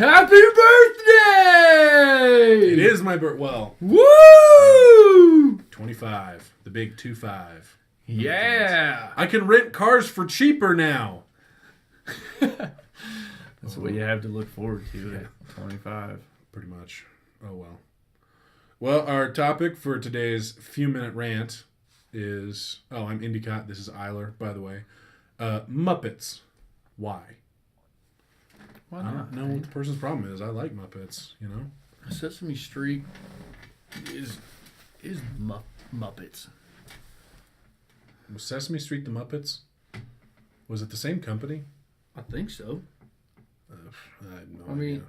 Happy birthday! It is my birthday. Well, Woo! 25. The big 25. Yeah. I can rent cars for cheaper now. That's what you have to look forward to at 25. Pretty much. Oh, well. Well, our topic for today's few-minute rant is... Oh, I'm Endicott. This is Eiler, by the way. Muppets. Why? Why I not? don't know what the person's problem is. I like Muppets, you know? Sesame Street is Muppets. Was Sesame Street the Muppets? Was it the same company? I think so. I have no I idea. mean...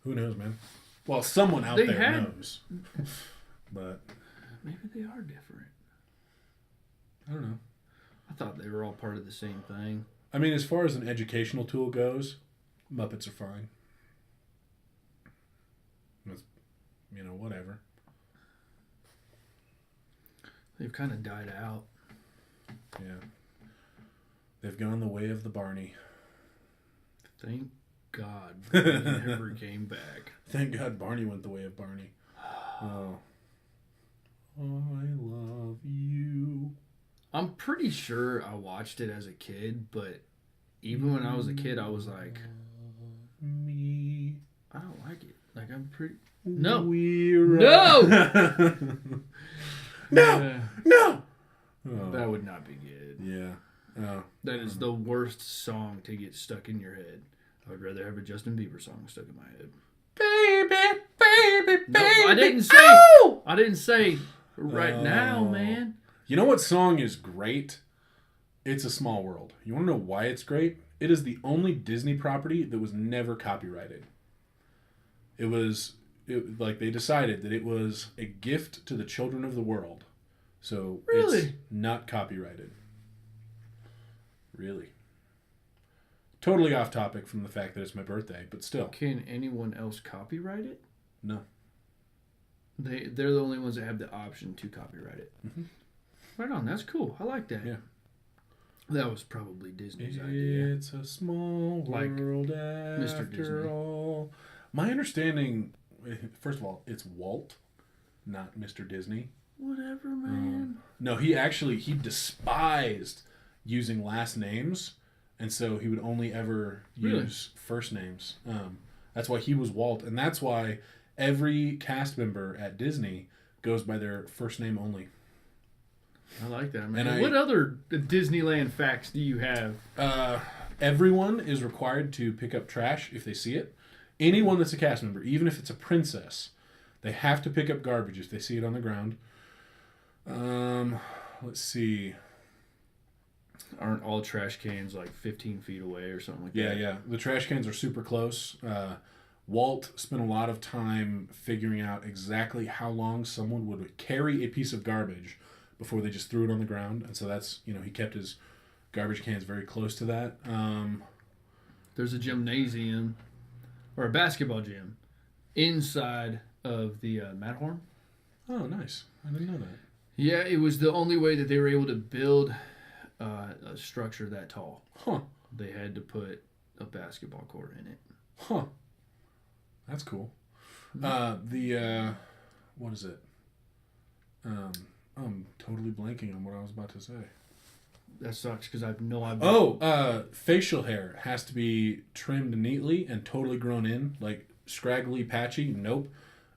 Who knows, man? Well, someone out there knows. But... Maybe they are different. I don't know. I thought they were all part of the same thing. I mean, as far as an educational tool goes, Muppets are fine. That's, whatever. They've kind of died out. Yeah. They've gone the way of the Barney. Thank God Barney never came back. Thank God Barney went the way of Barney. Oh. I love you. I'm pretty sure I watched it as a kid, but even when I was a kid, I was like, me. I don't like it. Like, I'm pretty... No. No! No! No! Oh. That would not be good. Yeah. Oh. That is the worst song to get stuck in your head. I would rather have a Justin Bieber song stuck in my head. Baby, baby, No, baby. I didn't say... Ow! I didn't say right now, man. You know what song is great? It's a Small World. You want to know why it's great? It is the only Disney property that was never copyrighted. They decided that it was a gift to the children of the world. So Really? It's not copyrighted. Really. Totally off topic from the fact that it's my birthday, but still. Can anyone else copyright it? No. They're the only ones that have the option to copyright it. Mm-hmm. Right on. That's cool. I like that. Yeah. That was probably Disney's idea. It's a small Like world Mr. after Disney. all. My understanding, first of all, it's Walt, not Mr. Disney. Whatever, man. No, he despised using last names, and so he would only ever use first names. That's why he was Walt, and that's why every cast member at Disney goes by their first name only. I like that, man. And what other Disneyland facts do you have? Everyone is required to pick up trash if they see it. Anyone that's a cast member, even if it's a princess, they have to pick up garbage if they see it on the ground. Let's see. Aren't all trash cans like 15 feet away or something like that? Yeah. The trash cans are super close. Walt spent a lot of time figuring out exactly how long someone would carry a piece of garbage before they just threw it on the ground. And so that's, he kept his garbage cans very close to that. There's a gymnasium or a basketball gym inside of the Matterhorn. Oh, nice. I didn't know that. Yeah, it was the only way that they were able to build a structure that tall. Huh. They had to put a basketball court in it. Huh. That's cool. What is it? I'm totally blanking on what I was about to say. That sucks because I have no idea. Oh, facial hair has to be trimmed neatly and totally grown in, like scraggly, patchy. Nope.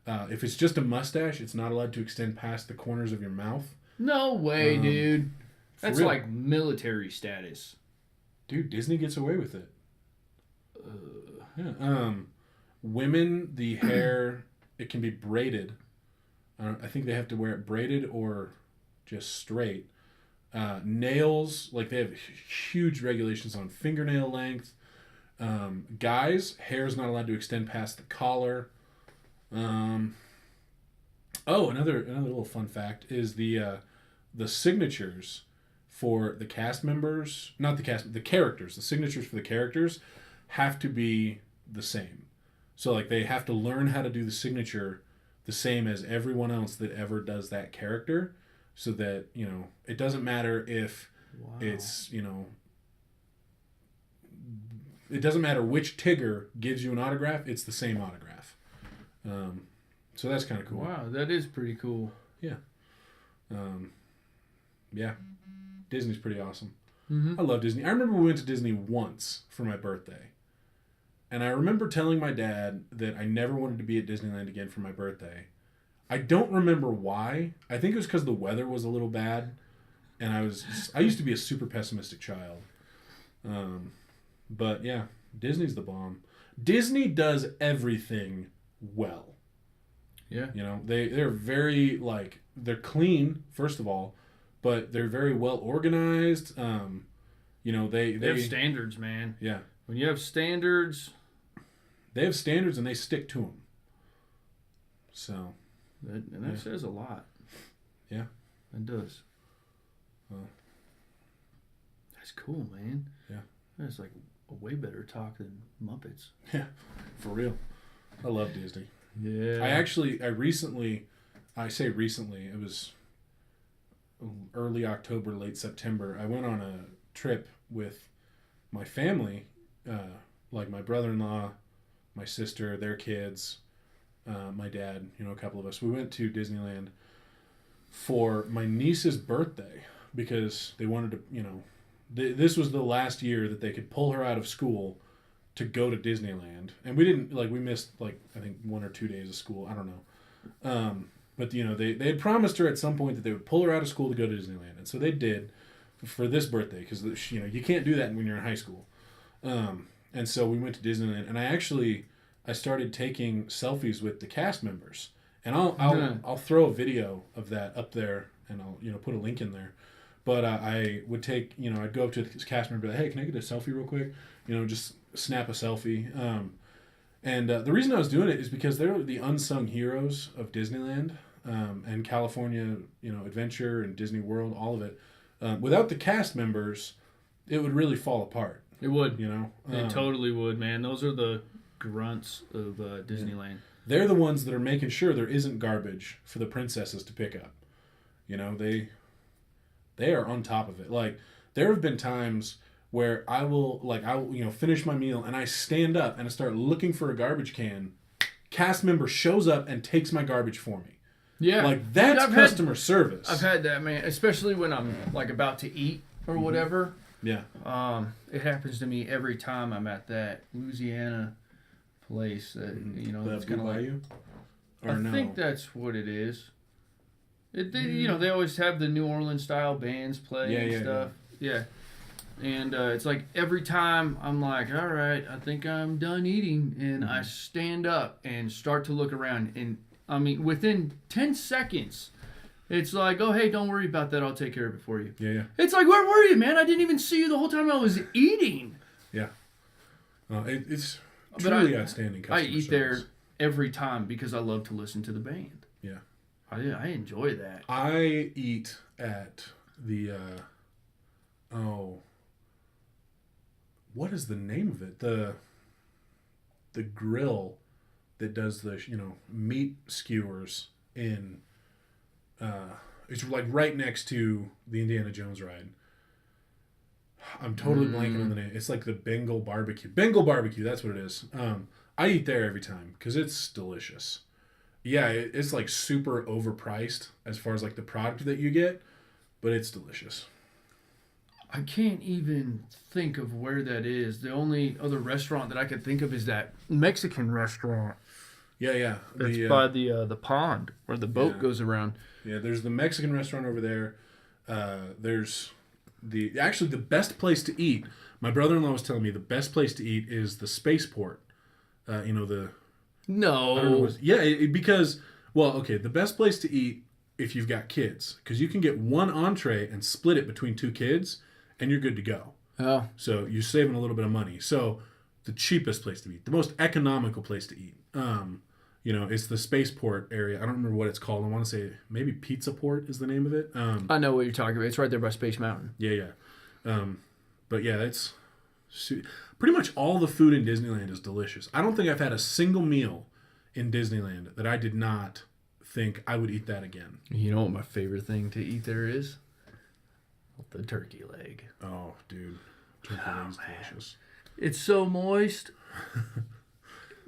If it's just a mustache, it's not allowed to extend past the corners of your mouth. No way, dude. That's real. like military status. Dude, Disney gets away with it. Yeah. Women, the hair, it can be braided. I think they have to wear it braided or just straight. Nails, like they have huge regulations on fingernail length. Guys, hair is not allowed to extend past the collar. Another little fun fact is the signatures for the cast members, not the cast, the characters. The signatures for the characters have to be the same. So like they have to learn how to do the signature the same as everyone else that ever does that character, so that it doesn't matter if it's it doesn't matter which Tigger gives you an autograph, it's the same autograph. So that's kind of cool. Wow, that is pretty cool. Yeah. Yeah. Disney's pretty awesome. Mm-hmm. I love Disney. I remember we went to Disney once for my birthday. And I remember telling my dad that I never wanted to be at Disneyland again for my birthday. I don't remember why. I think it was because the weather was a little bad. And I used to be a super pessimistic child. But yeah, Disney's the bomb. Disney does everything well. Yeah. You know, they're very, like, they're clean, first of all, but they're very well organized. You know, they have standards, man. Yeah. When you have standards... They have standards and they stick to them. So... That says a lot. Yeah. It does. Well, that's cool, man. Yeah. That's like a way better talk than Muppets. Yeah, for real. I love Disney. Yeah. I say recently, it was early October, late September. I went on a trip with my family, like my brother-in-law, my sister, their kids, my dad, a couple of us. We went to Disneyland for my niece's birthday because they wanted to, this was the last year that they could pull her out of school to go to Disneyland. And we didn't, we missed, I think 1 or 2 days of school. I don't know. But, they had promised her at some point that they would pull her out of school to go to Disneyland. And so they did for this birthday because, you can't do that when you're in high school. And so we went to Disneyland. And I started taking selfies with the cast members. And I'll throw a video of that up there and I'll, put a link in there. But I would take, I'd go up to the cast member and be like, hey, can I get a selfie real quick? Just snap a selfie. And the reason I was doing it is because they're the unsung heroes of Disneyland and California, Adventure and Disney World, all of it. Without the cast members, it would really fall apart. It would. It totally would, man. Those are the grunts of Disneyland. Yeah. They're the ones that are making sure there isn't garbage for the princesses to pick up. They are on top of it. There have been times where I will finish my meal and I stand up and I start looking for a garbage can. Cast member shows up and takes my garbage for me. Yeah. That's customer service. I've had that, man, especially when I'm about to eat or whatever. Yeah. It happens to me every time I'm at that Louisiana place that, it's kind of like you. I think that's what it is. They always have the New Orleans style bands play and stuff. Yeah. And it's like every time I'm like, all right, I think I'm done eating. And I stand up and start to look around. And within 10 seconds, it's like, oh, hey, don't worry about that. I'll take care of it for you. Yeah. It's like, where were you, man? I didn't even see you the whole time I was eating. Yeah. It's truly outstanding customer service. I eat there every time because I love to listen to the band. Yeah. I enjoy that. I eat at the, what is the name of it? The grill that does the, meat skewers in, it's right next to the Indiana Jones ride. I'm totally blanking on the name. It's the Bengal barbecue. Bengal barbecue, that's what it is. I eat there every time because it's delicious. Yeah, it's super overpriced as far as the product that you get, but it's delicious. I can't even think of where that is. The only other restaurant that I could think of is that Mexican restaurant. Yeah. That's by the pond where the boat goes around. Yeah, there's the Mexican restaurant over there. There's the best place to eat. My brother-in-law was telling me the best place to eat is the spaceport. No. Because the best place to eat if you've got kids, because you can get one entree and split it between two kids, and you're good to go. Oh. So you're saving a little bit of money. So the cheapest place to eat, the most economical place to eat, it's the spaceport area. I don't remember what it's called. I want to say maybe Pizza Port is the name of it. I know what you're talking about. It's right there by Space Mountain. Yeah. But yeah, that's pretty much all the food in Disneyland is delicious. I don't think I've had a single meal in Disneyland that I did not think I would eat that again. You know what my favorite thing to eat there is? The turkey leg. Oh, dude. Turkey leg's delicious. It's so moist.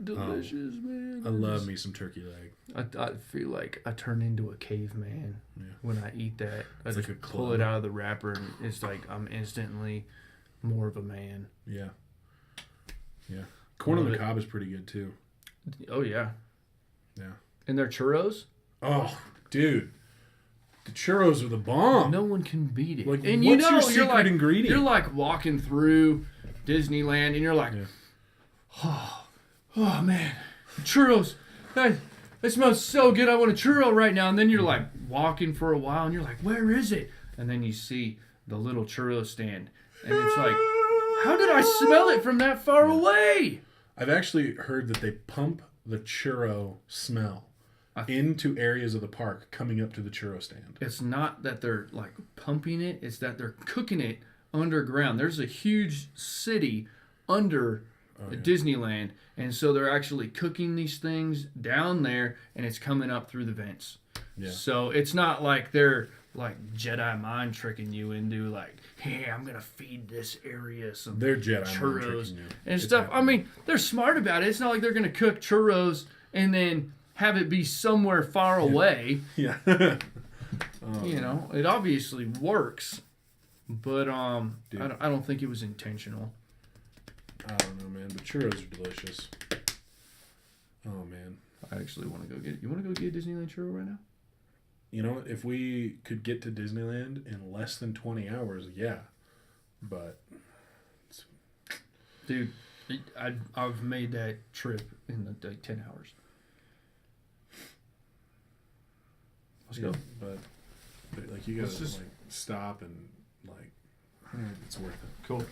Delicious, man. I love me some turkey leg. I feel like I turn into a caveman when I eat that. I just like pull it out of the wrapper, and it's like I'm instantly more of a man. Yeah. Yeah. Corn on the cob is pretty good, too. Oh, yeah. Yeah. And their churros? Oh, dude. The churros are the bomb. No one can beat it. Like, and what's your secret ingredient? You're like walking through Disneyland, and you're like, oh man, churros. That smells so good. I want a churro right now. And then you're like walking for a while, and you're like, where is it? And then you see the little churro stand, and it's like, how did I smell it from that far away? I've actually heard that they pump the churro smell into areas of the park coming up to the churro stand. It's not that they're like pumping it, it's that they're cooking it underground. There's a huge city under Disneyland, and so they're actually cooking these things down there, and it's coming up through the vents. Yeah. So it's not like they're like Jedi mind tricking you into like, hey, I'm gonna feed this area some churros and stuff. Happening. I mean, they're smart about it. It's not like they're gonna cook churros and have it be somewhere far away. Yeah. You know, it obviously works, but I don't think it was intentional. I don't know, man. But churros are delicious. Oh man, I actually want to go get it. You want to go get a Disneyland churro right now? You know, if we could get to Disneyland in less than 20 hours, yeah. But, dude, I've made that trip in like 10 hours. Let's go. But like you gotta like stop and like it's worth it. Cool.